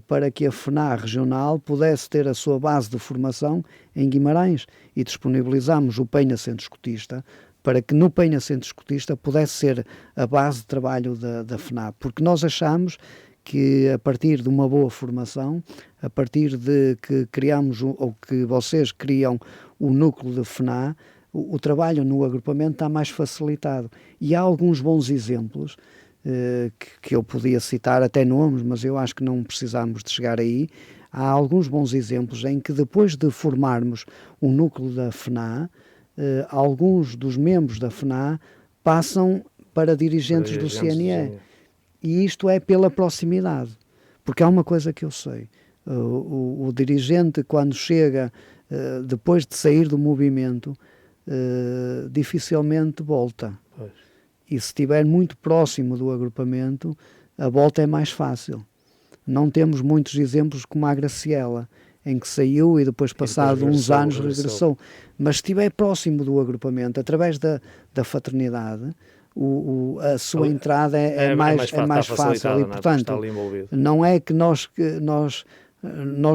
para que a FNA regional pudesse ter a sua base de formação em Guimarães, e disponibilizamos o Penha Centro Escutista para que no Penha Centro Escutista pudesse ser a base de trabalho da FNA, porque nós achamos que a partir de uma boa formação, a partir de que criamos, ou que vocês criam o núcleo de FNA, o trabalho no agrupamento está mais facilitado. E há alguns bons exemplos que eu podia citar até nomes, mas eu acho que não precisamos de chegar aí. Há alguns bons exemplos em que depois de formarmos um núcleo da FNA, alguns dos membros da FNA passam para dirigentes do CNE. E isto é pela proximidade, porque há uma coisa que eu sei, o dirigente quando chega, depois de sair do movimento, dificilmente volta. Pois. E se estiver muito próximo do agrupamento, a volta é mais fácil. Não temos muitos exemplos como a Graciela, em que saiu e depois, passado uns anos, regressou. Mas se estiver próximo do agrupamento, através da fraternidade, a sua entrada é mais fácil. E, portanto, não é que nós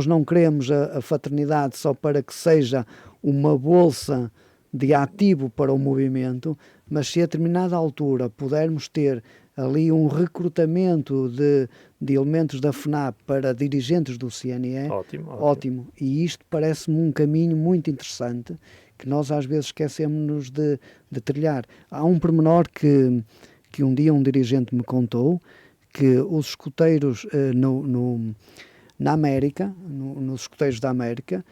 não queremos a fraternidade só para que seja uma bolsa de ativo para o movimento, mas se a determinada altura pudermos ter ali um recrutamento de elementos da FNAP para dirigentes do CNE, ótimo. E isto parece-me um caminho muito interessante que nós às vezes esquecemos-nos de trilhar. Há um pormenor que um dia um dirigente me contou, que os escuteiros na América, nos escuteiros da América,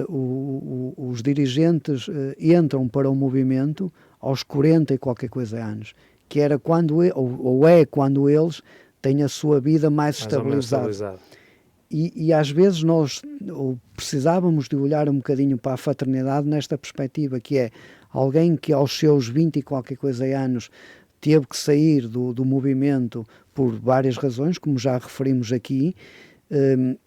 os dirigentes entram para o movimento aos 40 e qualquer coisa anos, que era quando quando eles têm a sua vida mais estabilizada. E às vezes nós precisávamos de olhar um bocadinho para a fraternidade nesta perspectiva, que é alguém que aos seus 20 e qualquer coisa anos teve que sair do movimento por várias razões, como já referimos aqui,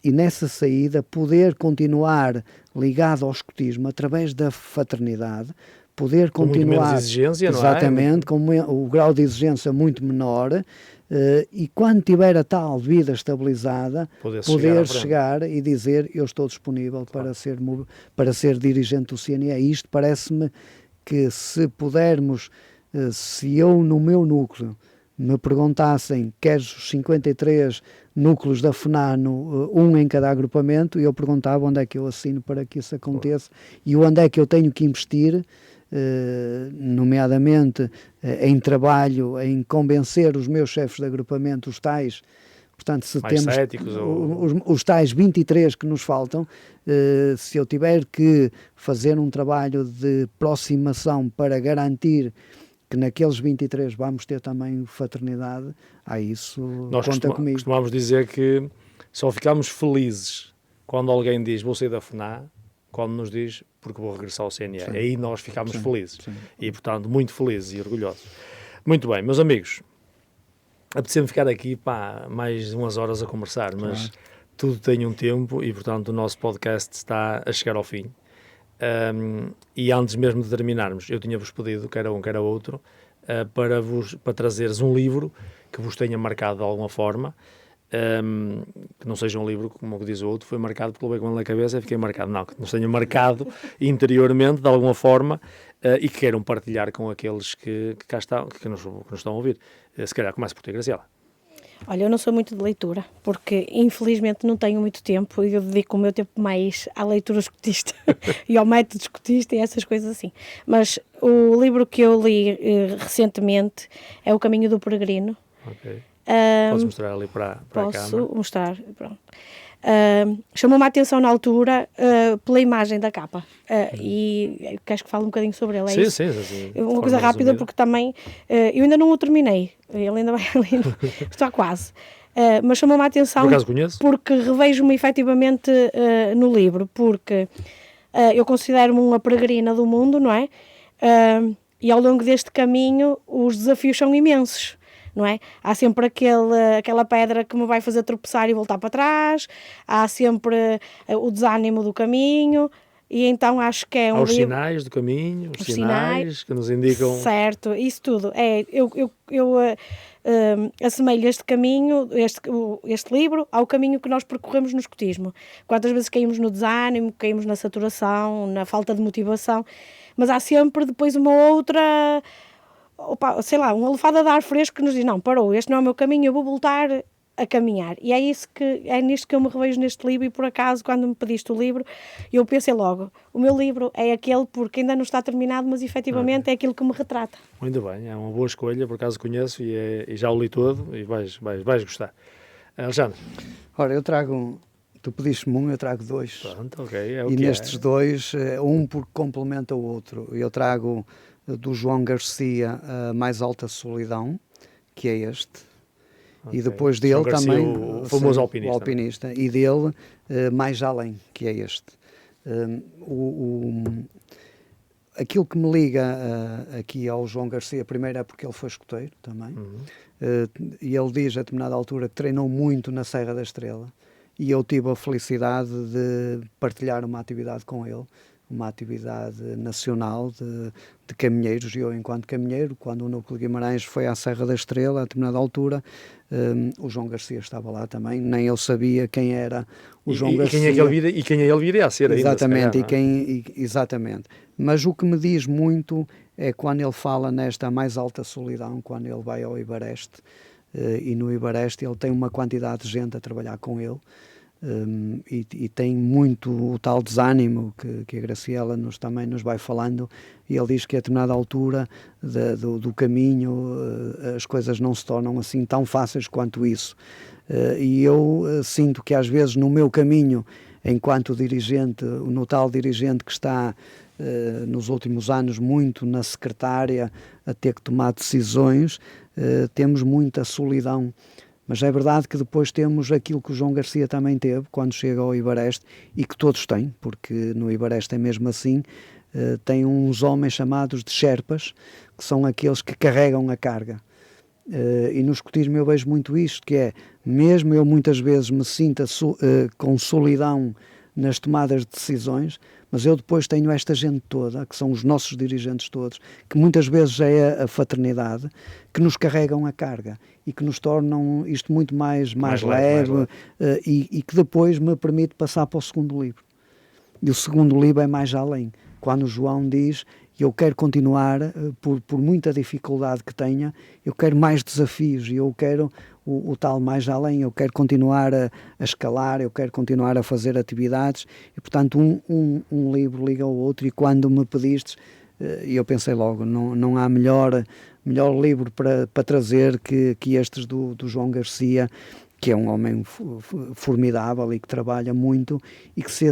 e nessa saída poder continuar ligado ao escotismo através da fraternidade, poder continuar com muito menos exigência, exatamente, com o grau de exigência muito menor, e quando tiver a tal vida estabilizada, poder chegar e dizer eu estou disponível para ser dirigente do CNE. E isto parece-me que se pudermos, se eu no meu núcleo me perguntassem, queres os 53 núcleos da FNA, um em cada agrupamento, e eu perguntava onde é que eu assino para que isso aconteça e onde é que eu tenho que investir, nomeadamente em trabalho, em convencer os meus chefes de agrupamento, os tais, portanto, se mais temos céticos, os tais 23 que nos faltam, se eu tiver que fazer um trabalho de aproximação para garantir que naqueles 23 vamos ter também fraternidade, isso nós conta comigo. Costumamos dizer que só ficamos felizes quando alguém diz vou sair da FNA, quando nos diz porque vou regressar ao CNE. Sim. Aí nós ficamos felizes. Sim. E, portanto, muito felizes e orgulhosos. Muito bem, meus amigos, apetece-me ficar aqui mais umas horas a conversar, mas tudo tem um tempo e, portanto, o nosso podcast está a chegar ao fim. E antes mesmo de terminarmos, eu tinha-vos pedido, quer um, quer outro, para trazeres um livro que vos tenha marcado de alguma forma, que não seja um livro, como diz o outro, foi marcado porque levei com ele na cabeça e fiquei marcado. Não, que nos tenha marcado interiormente, de alguma forma, e que queiram partilhar com aqueles que cá estão, que nos estão a ouvir. Se calhar começo por ti, Graciela. Olha, eu não sou muito de leitura, porque infelizmente não tenho muito tempo e eu dedico o meu tempo mais à leitura escotista e ao método escotista e essas coisas assim. Mas o livro que eu li recentemente é O Caminho do Peregrino. Ok. Podes mostrar ali para a câmara? Posso mostrar, pronto. Chamou-me a atenção na altura pela imagem da capa e queres que fale um bocadinho sobre ele? Sim. Uma coisa rápida, porque também eu ainda não o terminei, ele ainda vai ali, está quase, mas chamou-me a atenção porque revejo-me efetivamente no livro, porque eu considero-me uma peregrina do mundo, não é? E ao longo deste caminho os desafios são imensos. Não é? Há sempre aquela pedra que me vai fazer tropeçar e voltar para trás, há sempre o desânimo do caminho, e então acho que é um livro... Os sinais do caminho, os sinais que nos indicam... Certo, isso tudo. Eu assemelho este caminho, este livro, ao caminho que nós percorremos no escotismo. Quantas vezes caímos no desânimo, caímos na saturação, na falta de motivação, mas há sempre depois uma outra... uma lefada de ar fresco que nos diz, não, parou, este não é o meu caminho, eu vou voltar a caminhar. E é nisto que eu me revejo neste livro, e por acaso, quando me pediste o livro, eu pensei logo, o meu livro é aquele porque ainda não está terminado, mas efetivamente é aquilo que me retrata. Muito bem, é uma boa escolha, por acaso conheço e já o li todo e vais gostar. Alexandre? Ora, eu trago, tu pediste-me um, eu trago dois. Pronto, ok, é o E que nestes dois, um porque complementa o outro. Eu trago do João Garcia, a Mais Alta Solidão, que é este. Okay. E depois dele João Garcia, também, o famoso alpinista. O alpinista. E dele, Mais Além, que é este. Aquilo que me liga aqui ao João Garcia, primeiro é porque ele foi escoteiro também. E ele diz a determinada altura que treinou muito na Serra da Estrela. E eu tive a felicidade de partilhar uma atividade com ele, uma atividade nacional de caminheiros. E eu, enquanto caminheiro, quando o Núcleo Guimarães foi à Serra da Estrela, a determinada altura, o João Garcia estava lá também. Nem eu sabia quem era o João Garcia. E quem ele viria a ser ainda. Exatamente, calhar, exatamente. Mas o que me diz muito é quando ele fala nesta Mais Alta Solidão, quando ele vai ao Ibareste, e no Ibareste ele tem uma quantidade de gente a trabalhar com ele. E tem muito o tal desânimo que a Graciela também nos vai falando, e ele diz que a determinada altura do caminho as coisas não se tornam assim tão fáceis quanto isso, e eu sinto que às vezes no meu caminho enquanto dirigente, no tal dirigente que está nos últimos anos muito na secretária a ter que tomar decisões, temos muita solidão. Mas é verdade que depois temos aquilo que o João Garcia também teve quando chega ao Ibareste, e que todos têm, porque no Ibareste é mesmo assim, tem uns homens chamados de Sherpas, que são aqueles que carregam a carga. E no escotismo eu vejo muito isto, que é, mesmo eu muitas vezes me sinta com solidão nas tomadas de decisões, mas eu depois tenho esta gente toda, que são os nossos dirigentes todos, que muitas vezes é a fraternidade, que nos carregam a carga e que nos tornam isto muito mais leve. E que depois me permite passar para o segundo livro. E o segundo livro é Mais Além, quando o João diz: eu quero continuar, por muita dificuldade que tenha, eu quero mais desafios, e eu quero o tal mais além, eu quero continuar a escalar, eu quero continuar a fazer atividades, e portanto um livro liga ao outro. E quando me pedistes, eu pensei logo, não há melhor livro para trazer que estes do João Garcia, que é um homem formidável e que trabalha muito, e que se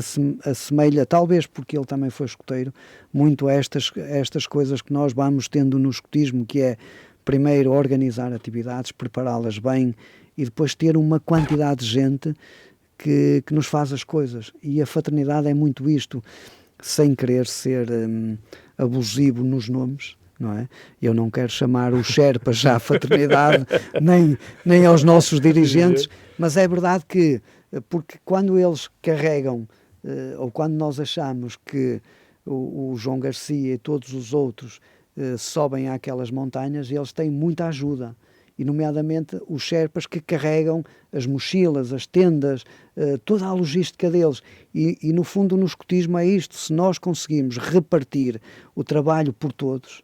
assemelha, talvez porque ele também foi escoteiro, muito a estas coisas que nós vamos tendo no escotismo, que é primeiro organizar atividades, prepará-las bem, e depois ter uma quantidade de gente que nos faz as coisas. E a fraternidade é muito isto, sem querer ser abusivo nos nomes, não é? Eu não quero chamar os Sherpas já à fraternidade, nem aos nossos dirigentes, mas é verdade que, porque quando eles carregam, ou quando nós achamos que o João Garcia e todos os outros sobem àquelas montanhas, eles têm muita ajuda, e nomeadamente os Sherpas, que carregam as mochilas, as tendas, toda a logística deles, e no fundo no escotismo é isto: se nós conseguimos repartir o trabalho por todos,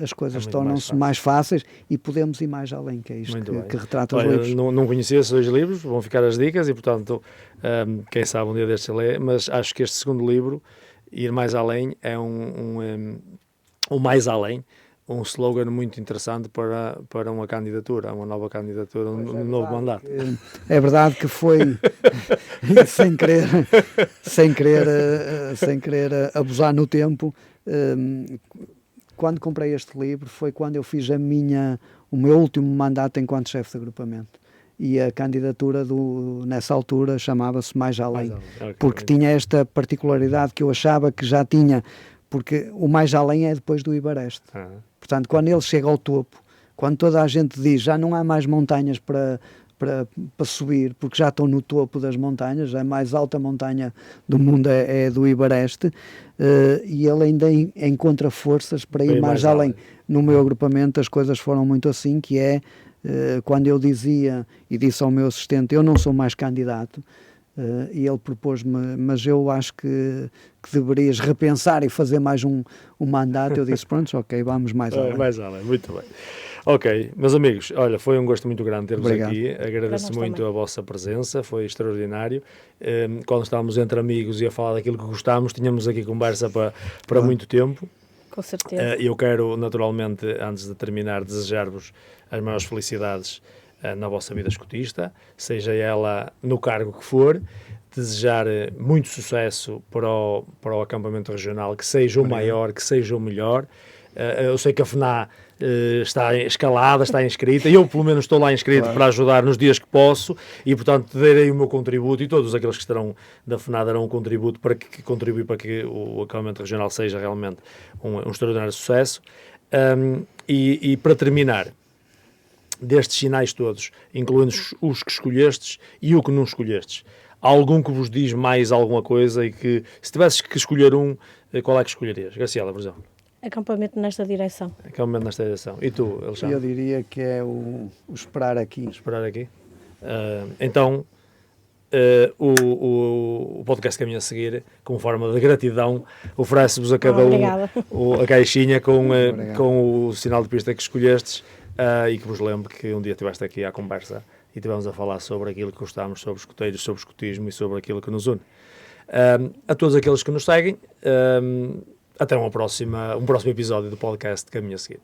as coisas tornam-se mais fáceis e podemos ir mais além, que é isto que retrata os livros. Não conhecia esses dois livros, vão ficar as dicas, e portanto, quem sabe um dia destes lê, mas acho que este segundo livro, Ir Mais Além, é o mais além, um slogan muito interessante para uma candidatura, uma nova candidatura, um novo mandato. É verdade que foi, sem querer abusar no tempo, quando comprei este livro foi quando eu fiz o meu último mandato enquanto chefe de agrupamento. E a candidatura nessa altura chamava-se Mais Além, porque tinha esta particularidade que eu achava que já tinha, porque o mais além é depois do Ibareste. Portanto, quando ele chega ao topo, quando toda a gente diz já não há mais montanhas para subir, porque já estão no topo das montanhas, a mais alta montanha do mundo é do Ibareste, e ele ainda encontra forças para ir mais além. No meu agrupamento as coisas foram muito assim, que é quando eu dizia e disse ao meu assistente: eu não sou mais candidato, e ele propôs-me, mas eu acho que deverias repensar e fazer mais um mandato. Eu disse: pronto, ok, vamos mais além. Mais além, muito bem. Ok, meus amigos, olha, foi um gosto muito grande ter-vos Obrigado. aqui. Agradeço Para nós muito também. a vossa presença, foi extraordinário. Quando estávamos entre amigos e a falar daquilo que gostámos, tínhamos aqui conversa para muito tempo. Com certeza. Eu quero, naturalmente, antes de terminar, desejar-vos as maiores felicidades na vossa vida escotista, seja ela no cargo que for, desejar muito sucesso para o acampamento regional, que seja o maior, que seja o melhor. Eu sei que a FNA está escalada, está inscrita, eu pelo menos estou lá inscrito para ajudar nos dias que posso e, portanto, darei o meu contributo e todos aqueles que estarão da FNA darão um contributo para que contribui para que o acampamento regional seja realmente um extraordinário sucesso. E para terminar, destes sinais todos, incluindo os que escolhestes e o que não escolhestes, há algum que vos diz mais alguma coisa e que, se tivesses que escolher um, qual é que escolherias? Graciela, por exemplo. Acampamento nesta direção. Acampamento nesta direção. E tu, Alexandre? Eu diria que é o esperar aqui. Esperar aqui. Então, o podcast Caminho a Seguir, como forma de gratidão, oferece-vos a cada Obrigada. a caixinha Obrigado. com o sinal de pista que escolhestes e que vos lembro que um dia estiveste aqui à conversa e estivemos a falar sobre aquilo que gostámos, sobre escoteiros, sobre escotismo e sobre aquilo que nos une. A todos aqueles que nos seguem, até um próximo episódio do podcast Caminho a Seguir.